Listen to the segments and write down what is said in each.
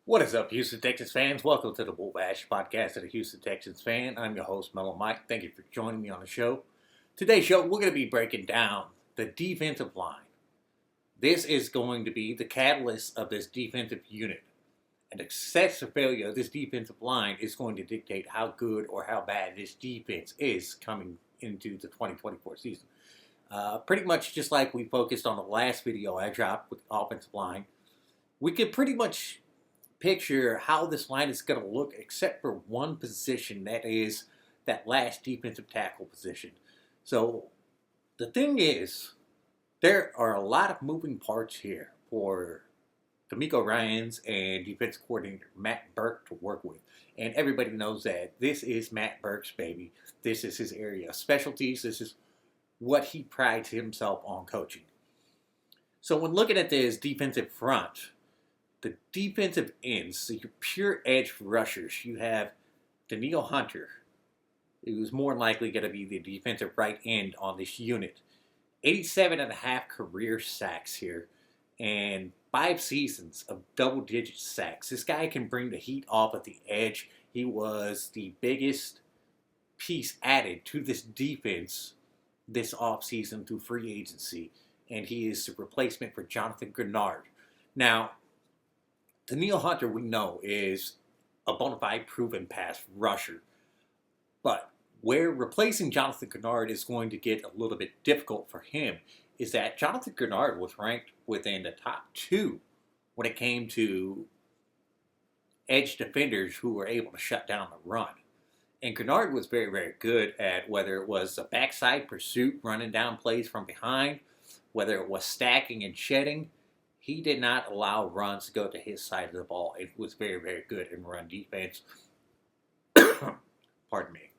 What is up, Houston Texans fans? Welcome to the Bull Bash podcast of the Houston Texans fan. I'm your host, Mellow Mike. Thank you for joining me on the show. Today's show, we're going to be breaking down the defensive line. This is going to be the catalyst of this defensive unit. And the success or failure of this defensive line is going to dictate how good or how bad this defense is coming into the 2024 season. Pretty much just like we focused on the last video I dropped with the offensive line, we could pretty much picture how this line is going to look except for one position, that is that last defensive tackle position. So the thing is, there are a lot of moving parts here for Demeco Ryans and defensive coordinator Matt Burke to work with. And everybody knows that this is Matt Burke's baby. This is his area of specialties. This is what he prides himself on coaching. So when looking at this defensive front, the defensive ends, so your pure edge rushers, you have Danielle Hunter, who's more than likely going to be the defensive right end on this unit. 87.5 career sacks here, and 5 seasons of double-digit sacks. This guy can bring the heat off at the edge. He was the biggest piece added to this defense this offseason through free agency, and he is the replacement for Jonathan Grenard. Now, Danielle Hunter, we know, is a bona fide proven pass rusher. But where replacing Jonathan Grenard is going to get a little bit difficult for him is that Jonathan Grenard was ranked within the top 2 when it came to edge defenders who were able to shut down the run. And Grenard was very, very good at whether it was a backside pursuit, running down plays from behind, whether it was stacking and shedding. He did not allow runs to go to his side of the ball. It was very, very good in run defense. Pardon me.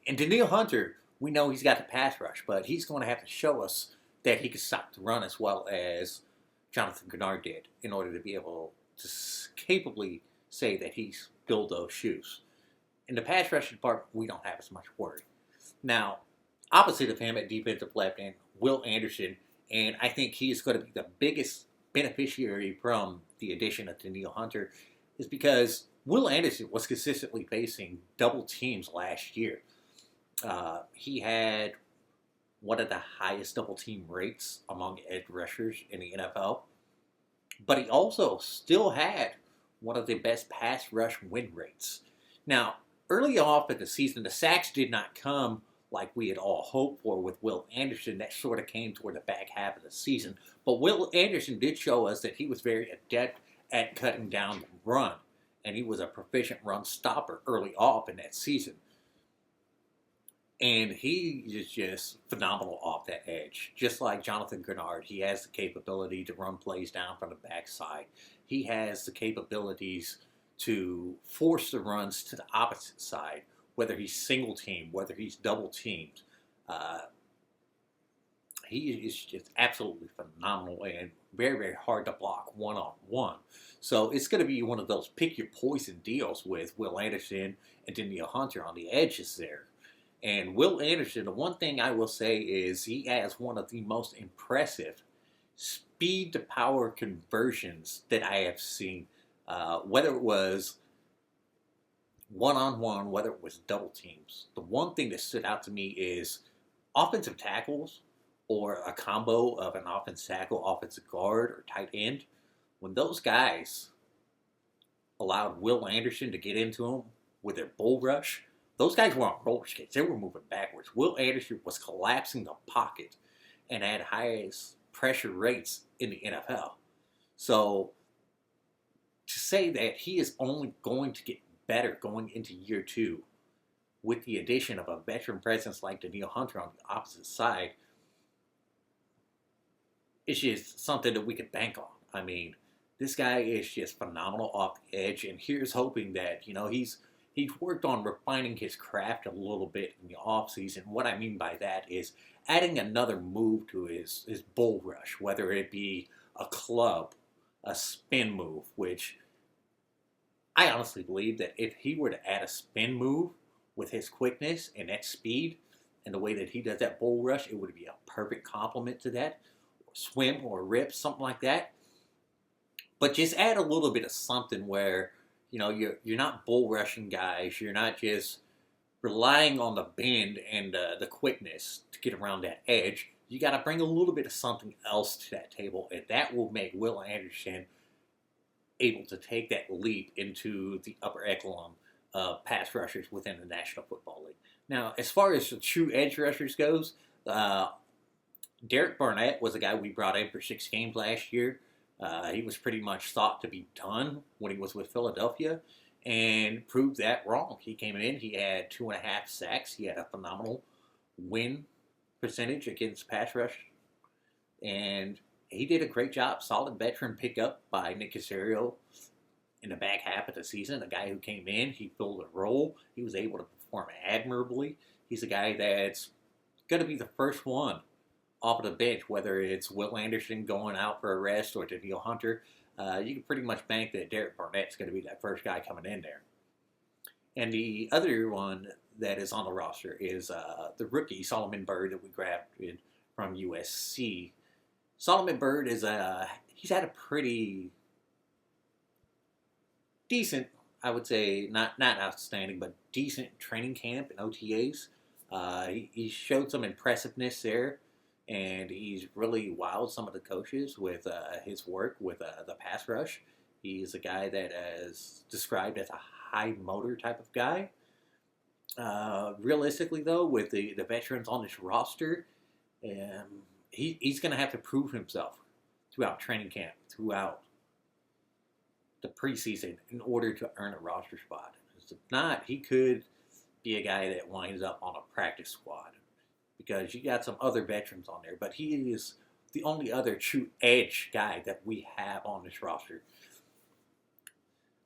And Danielle Hunter, we know he's got the pass rush, but he's going to have to show us that he can stop the run as well as Jonathan Grenard did in order to be able to capably say that he's filled those shoes. In the pass rush department, we don't have as much worry. Now, opposite of him at defensive left end, Will Anderson. And I think he is going to be the biggest beneficiary from the addition of Danielle Hunter, is because Will Anderson was consistently facing double teams last year. He had one of the highest double team rates among edge rushers in the NFL. But he also still had one of the best pass rush win rates. Now, early off in the season, the sacks did not come like we had all hoped for with Will Anderson. That sort of came toward the back half of the season. But Will Anderson did show us that he was very adept at cutting down the run. And he was a proficient run stopper early off in that season. And he is just phenomenal off that edge. Just like Jonathan Grenard, he has the capability to run plays down from the backside. He has the capabilities to force the runs to the opposite side, whether he's single team, whether he's double teamed. He is just absolutely phenomenal and very, very hard to block one-on-one. So it's going to be one of those pick your poison deals with Will Anderson and Danielle Hunter on the edges there. And Will Anderson, the one thing I will say is he has one of the most impressive speed to power conversions that I have seen, whether it was one-on-one, whether it was double teams. The one thing that stood out to me is offensive tackles or a combo of an offensive tackle, offensive guard, or tight end. When those guys allowed Will Anderson to get into them with their bull rush, those guys were on roller skates. They were moving backwards. Will Anderson was collapsing the pocket and had highest pressure rates in the NFL. So to say that he is only going to get better going into year 2 with the addition of a veteran presence like Danielle Hunter on the opposite side, it's just something that we could bank on. I mean, this guy is just phenomenal off the edge, and here's hoping that, he's worked on refining his craft a little bit in the offseason. What I mean by that is adding another move to his bull rush, whether it be a club, a spin move, which I honestly believe that if he were to add a spin move with his quickness and that speed and the way that he does that bull rush, it would be a perfect complement to that. Or swim or rip, something like that. but just add a little bit of something where you're not bull rushing guys. You're not just relying on the bend and the quickness to get around that edge. You got to bring a little bit of something else to that table, and that will make Will Anderson able to take that leap into the upper echelon of pass rushers within the National Football League. Now, as far as the true edge rushers goes, Derek Barnett was a guy we brought in for 6 games last year. He was pretty much thought to be done when he was with Philadelphia, and proved that wrong. He came in, he had 2.5 sacks, he had a phenomenal win percentage against pass rush, and he did a great job. Solid veteran pickup by Nick Caserio in the back half of the season. A guy who came in, he filled a role, he was able to perform admirably. He's a guy that's going to be the first one off of the bench, whether it's Will Anderson going out for a rest or Danielle Hunter. You can pretty much bank that Derek Barnett's going to be that first guy coming in there. And the other one that is on the roster is the rookie Solomon Byrd that we drafted from USC. Solomon Byrd he's had a pretty decent, I would say, not outstanding, but decent training camp and OTAs. He showed some impressiveness there, and he's really wowed some of the coaches with his work with the pass rush. He's a guy that is described as a high motor type of guy. Realistically, though, with the veterans on this roster, he's going to have to prove himself throughout training camp, throughout the preseason, in order to earn a roster spot. If not, he could be a guy that winds up on a practice squad, because you got some other veterans on there, but he is the only other true edge guy that we have on this roster.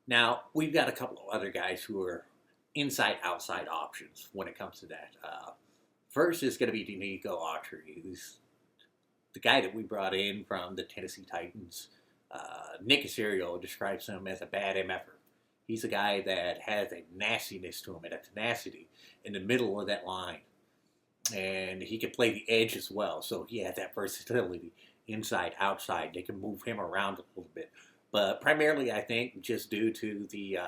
Now, we've got a couple of other guys who are inside-outside options when it comes to that. First is going to be Demeco Ryans, who's the guy that we brought in from the Tennessee Titans. Nick Caserio describes him as a bad MFer. He's a guy that has a nastiness to him and a tenacity in the middle of that line. And he can play the edge as well, so he has that versatility inside, outside. They can move him around a little bit. But primarily, I think, just due to the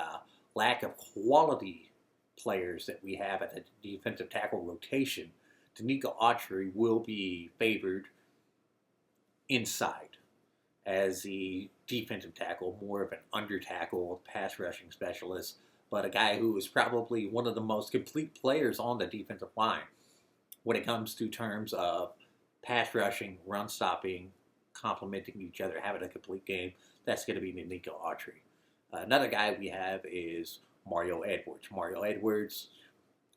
lack of quality players that we have at the defensive tackle rotation, Demeco Ryans will be favored inside as the defensive tackle, more of an under tackle, pass rushing specialist, but a guy who is probably one of the most complete players on the defensive line when it comes to terms of pass rushing, run stopping, complementing each other, having a complete game. That's going to be Demeco Ryans. Another guy we have is Mario Edwards. Mario Edwards,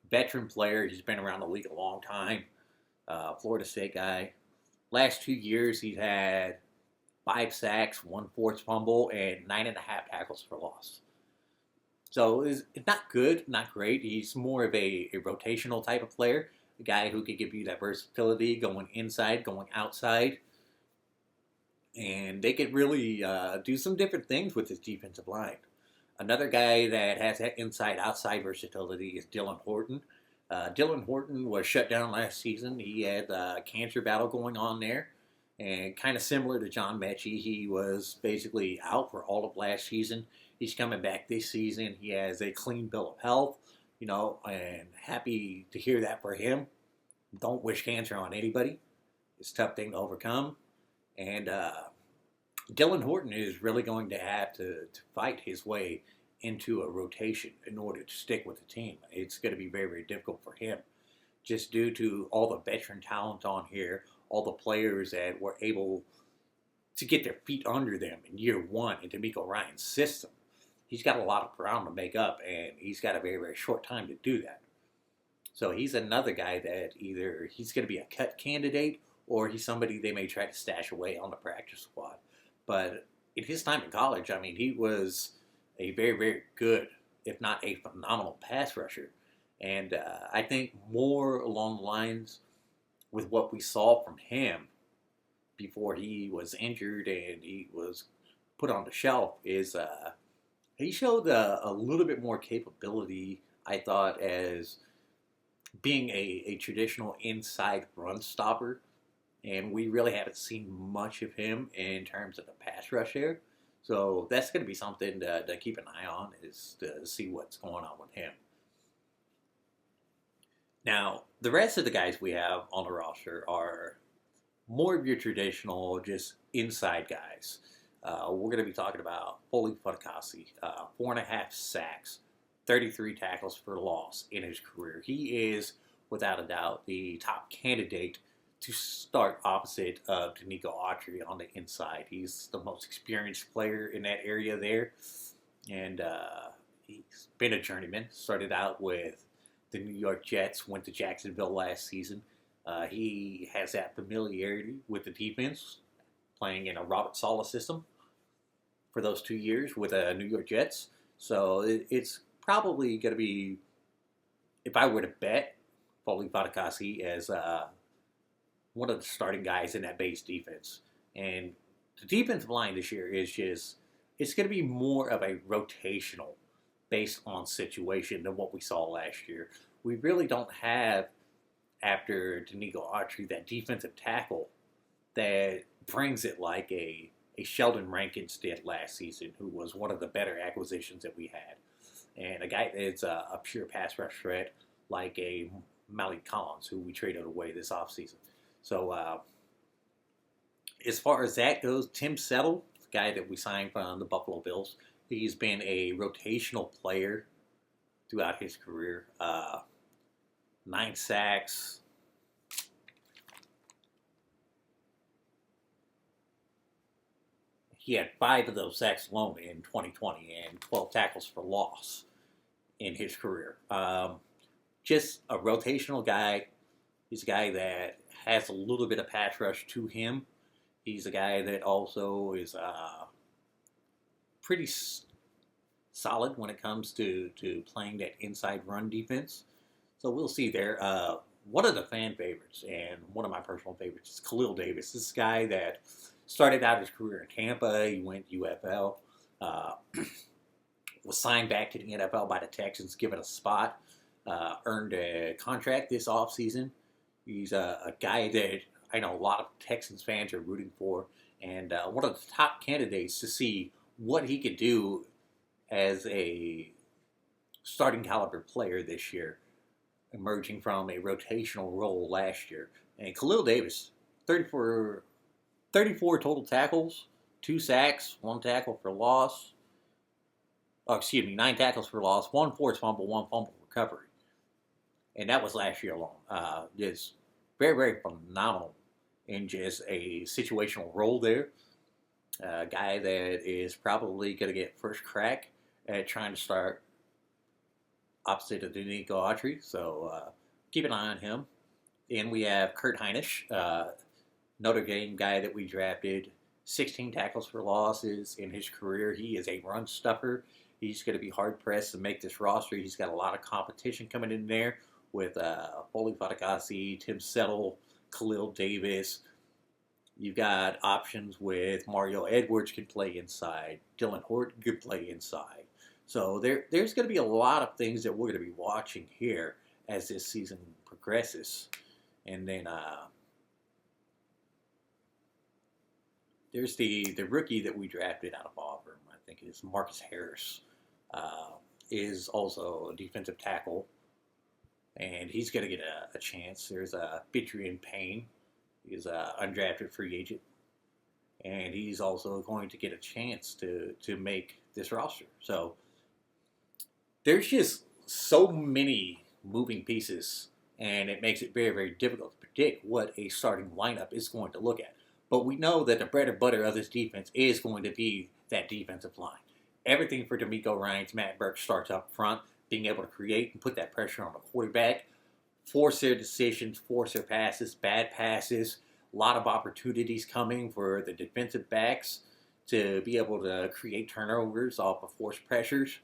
veteran player. He's been around the league a long time. Florida State guy. Last 2 years, he's had 5 sacks, 1 forced fumble, and 9.5 tackles for loss. So it's not good, not great. He's more of a rotational type of player. A guy who can give you that versatility, going inside, going outside. And they could really do some different things with his defensive line. Another guy that has that inside-outside versatility is Dylan Horton. Dylan Horton was shut down last season. He had a cancer battle going on there. And kind of similar to John Mechie, he was basically out for all of last season. He's coming back this season. He has a clean bill of health, and happy to hear that for him. Don't wish cancer on anybody. It's a tough thing to overcome. And Dylan Horton is really going to have to fight his way into a rotation in order to stick with the team. It's going to be very, very difficult for him, just due to all the veteran talent on here, all the players that were able to get their feet under them in year one in Demeco Ryans' system. He's got a lot of ground to make up, and he's got a very, very short time to do that. So he's another guy that either he's going to be a cut candidate or he's somebody they may try to stash away on the practice squad. But in his time in college, he was a very, very good, if not a phenomenal pass rusher. And I think more along the lines with what we saw from him before he was injured and he was put on the shelf is he showed a little bit more capability, I thought, as being a traditional inside run stopper. And we really haven't seen much of him in terms of the pass rush there. So that's going to be something to keep an eye on, is to see what's going on with him. Now, the rest of the guys we have on the roster are more of your traditional, just inside guys. We're going to be talking about Foley Fatukasi, 4.5 sacks, 33 tackles for loss in his career. He is, without a doubt, the top candidate to start opposite of Demeco Autry on the inside. He's the most experienced player in that area there, and he's been a journeyman. Started out with the New York Jets, went to Jacksonville last season. He has that familiarity with the defense, playing in a Robert Saleh system for those 2 years with the New York Jets. So it's probably going to be, if I were to bet, Foley Fatukasi as one of the starting guys in that base defense. And the defensive line this year is just, it's going to be more of a rotational based on situation than what we saw last year. We really don't have, after Demeco Autry, that defensive tackle that brings it like a Sheldon Rankins did last season, who was one of the better acquisitions that we had. And a guy that's a pure pass rush threat like a Malik Collins, who we traded away this offseason. So as far as that goes, Tim Settle, the guy that we signed from the Buffalo Bills, he's been a rotational player throughout his career. 9 sacks. He had 5 of those sacks alone in 2020 and 12 tackles for loss in his career. Just a rotational guy. He's a guy that has a little bit of pass rush to him. He's a guy that also is pretty solid when it comes to playing that inside run defense. So we'll see there. One of the fan favorites, and one of my personal favorites, is Khalil Davis. This guy that started out his career in Tampa. He went UFL. Was signed back to the NFL by the Texans, given a spot. Earned a contract this offseason. He's a guy that I know a lot of Texans fans are rooting for, and one of the top candidates to see what he could do as a starting caliber player this year, emerging from a rotational role last year. And Khalil Davis, 34 total tackles, 2 sacks, 1 tackle for loss. 9 tackles for loss, 1 forced fumble, 1 fumble recovery. And that was last year alone. Just very, very phenomenal in just a situational role there. A guy that is probably going to get first crack at trying to start opposite of Demeco Autry. So keep an eye on him. And we have Kurt Hinish, Notre Dame guy that we drafted. 16 tackles for losses in his career. He is a run stuffer. He's going to be hard-pressed to make this roster. He's got a lot of competition coming in there with Foley Fatukasi, Tim Settle, Khalil Davis. You've got options with Mario Edwards can play inside. Dylan Horton could play inside. So there's going to be a lot of things that we're going to be watching here as this season progresses. And then there's the rookie that we drafted out of Auburn. I think is Marcus Harris. Is also a defensive tackle. And he's going to get a chance. There's Bitrian Payne. He's an undrafted free agent. And he's also going to get a chance to make this roster. So there's just so many moving pieces, and it makes it very, very difficult to predict what a starting lineup is going to look at. But we know that the bread and butter of this defense is going to be that defensive line. Everything for Demeco Ryans, Matt Burke starts up front, being able to create and put that pressure on the quarterback, force their decisions, force their passes, bad passes, a lot of opportunities coming for the defensive backs to be able to create turnovers off of forced pressures.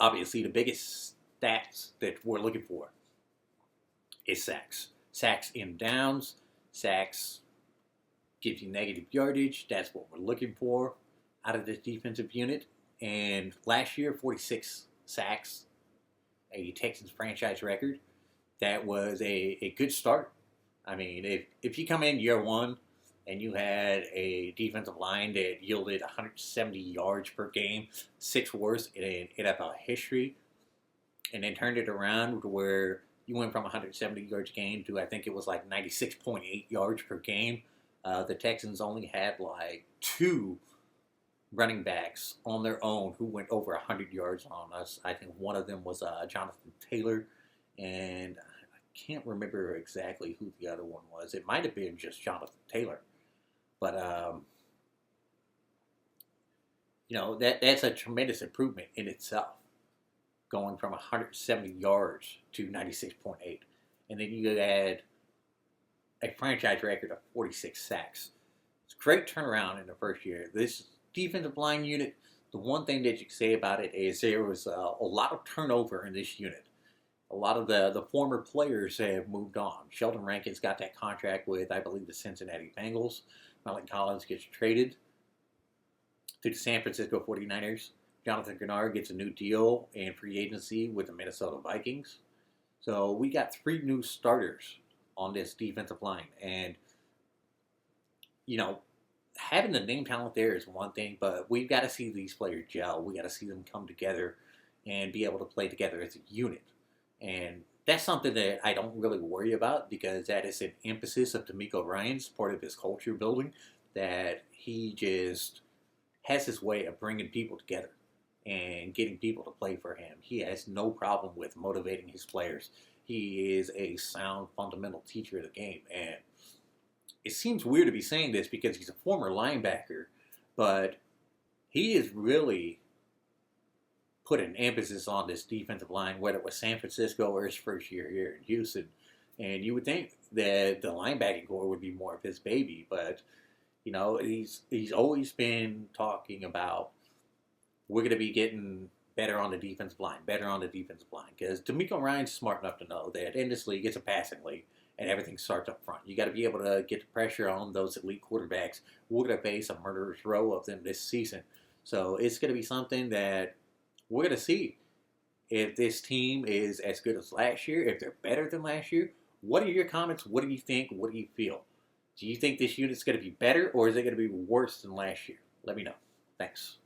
Obviously, the biggest stats that we're looking for is sacks. Sacks in downs, sacks gives you negative yardage. That's what we're looking for out of this defensive unit. And last year, 46 sacks, a Texans franchise record. That was a good start. I mean, if you come in year one and you had a defensive line that yielded 170 yards per game, sixth worst in NFL history, and then turned it around to where you went from 170 yards a game to I think it was like 96.8 yards per game. The Texans only had like two running backs on their own who went over 100 yards on us. I think one of them was Jonathan Taylor, and I can't remember exactly who the other one was. It might have been just Jonathan Taylor. But, that's a tremendous improvement in itself, going from 170 yards to 96.8. And then you add a franchise record of 46 sacks. It's a great turnaround in the first year. This defensive line unit, the one thing that you can say about it is there was a lot of turnover in this unit. A lot of the former players have moved on. Sheldon Rankins got that contract with, I believe, the Cincinnati Bengals. Malik Collins gets traded to the San Francisco 49ers. Jonathan Gennard gets a new deal in free agency with the Minnesota Vikings. So we got 3 new starters on this defensive line. And, having the name talent there is one thing, but we've got to see these players gel. We got to see them come together and be able to play together as a unit. And that's something that I don't really worry about because that is an emphasis of Demeco Ryans, part of his culture building, that he just has his way of bringing people together and getting people to play for him. He has no problem with motivating his players. He is a sound fundamental teacher of the game. And it seems weird to be saying this because he's a former linebacker, but he is really put an emphasis on this defensive line, whether it was San Francisco or his first year here in Houston. And you would think that the linebacking core would be more of his baby, but he's always been talking about we're going to be getting better on the defensive line, because Demeco Ryans is smart enough to know that in this league, it's a passing league, and everything starts up front. You got to be able to get the pressure on those elite quarterbacks. We're going to face a murderer's row of them this season. So it's going to be something that we're going to see if this team is as good as last year, if they're better than last year. What are your comments? What do you think? What do you feel? Do you think this unit's going to be better, or is it going to be worse than last year? Let me know. Thanks.